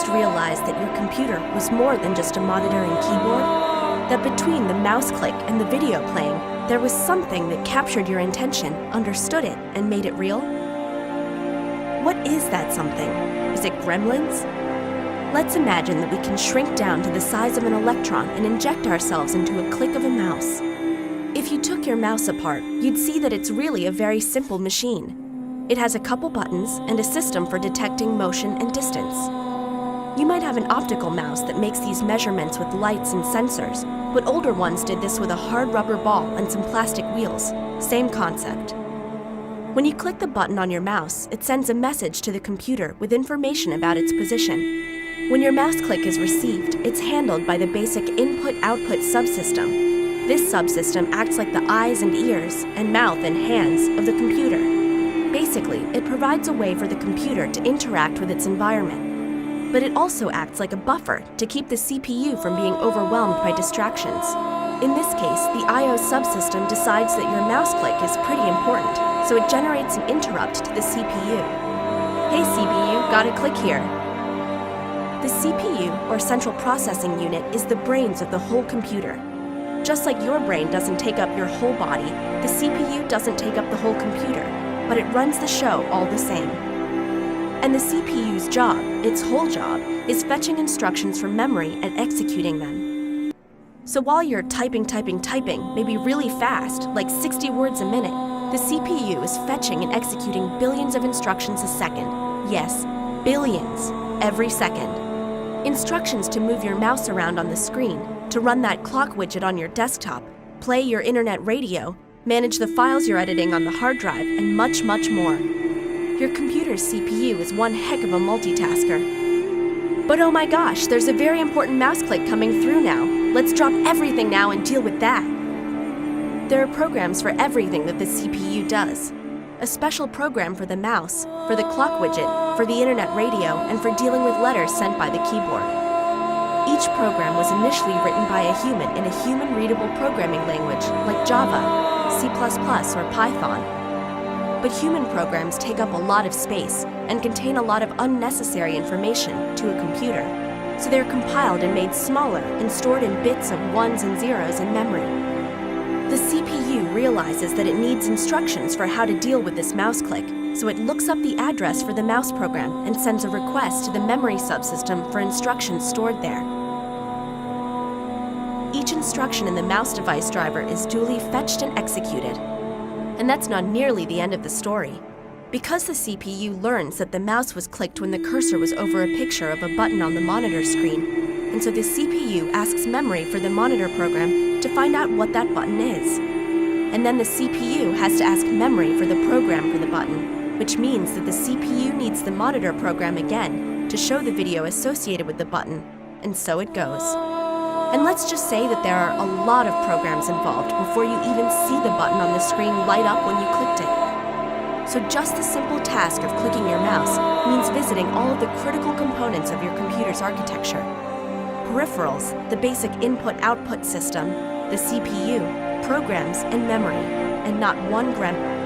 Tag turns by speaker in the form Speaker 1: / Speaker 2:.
Speaker 1: first realized that your computer was more than just a monitor and keyboard? That between the mouse click and the video playing, there was something that captured your attention, understood it, and made it real? What is that something? Is it gremlins? Let's imagine that we can shrink down to the size of an electron and inject ourselves into a click of a mouse. If you took your mouse apart, you'd see that it's really a very simple machine. It has a couple buttons and a system for detecting motion and distance. You might have an optical mouse that makes these measurements with lights and sensors, but older ones did this with a hard rubber ball and some plastic wheels. Same concept. When you click the button on your mouse, it sends a message to the computer with information about its position. When your mouse click is received, it's handled by the basic input-output subsystem. This subsystem acts like the eyes and ears and mouth and hands of the computer. Basically, it provides a way for the computer to interact with its environment. But it also acts like a buffer to keep the CPU from being overwhelmed by distractions. In this case, the I/O subsystem decides that your mouse click is pretty important, so it generates an interrupt to the CPU. Hey CPU, got a click here. The CPU, or Central Processing Unit, is the brains of the whole computer. Just like your brain doesn't take up your whole body, the CPU doesn't take up the whole computer, but it runs the show all the same. And the CPU's job, its whole job, is fetching instructions from memory and executing them. So while you're typing, maybe really fast, like 60 words a minute, the CPU is fetching and executing billions of instructions a second. Yes, billions, every second. Instructions to move your mouse around on the screen, to run that clock widget on your desktop, play your internet radio, manage the files you're editing on the hard drive, and much, much more. Your computer's CPU is one heck of a multitasker. But oh my gosh, there's a very important mouse click coming through now. Let's drop everything now and deal with that. There are programs for everything that the CPU does. A special program for the mouse, for the clock widget, for the internet radio, and for dealing with letters sent by the keyboard. Each program was initially written by a human in a human-readable programming language like Java, C++, or Python. But human programs take up a lot of space and contain a lot of unnecessary information to a computer, so they're compiled and made smaller and stored in bits of ones and zeros in memory. The CPU realizes that it needs instructions for how to deal with this mouse click, so it looks up the address for the mouse program and sends a request to the memory subsystem for instructions stored there. Each instruction in the mouse device driver is duly fetched and executed. And that's not nearly the end of the story. Because the CPU learns that the mouse was clicked when the cursor was over a picture of a button on the monitor screen, and so the CPU asks memory for the monitor program to find out what that button is. And then the CPU has to ask memory for the program for the button, which means that the CPU needs the monitor program again to show the video associated with the button, and so it goes. And let's just say that there are a lot of programs involved before you even see the button on the screen light up when you clicked it. So just the simple task of clicking your mouse means visiting all of the critical components of your computer's architecture. Peripherals, the basic input-output system, the CPU, programs, and memory, and not one gremlin.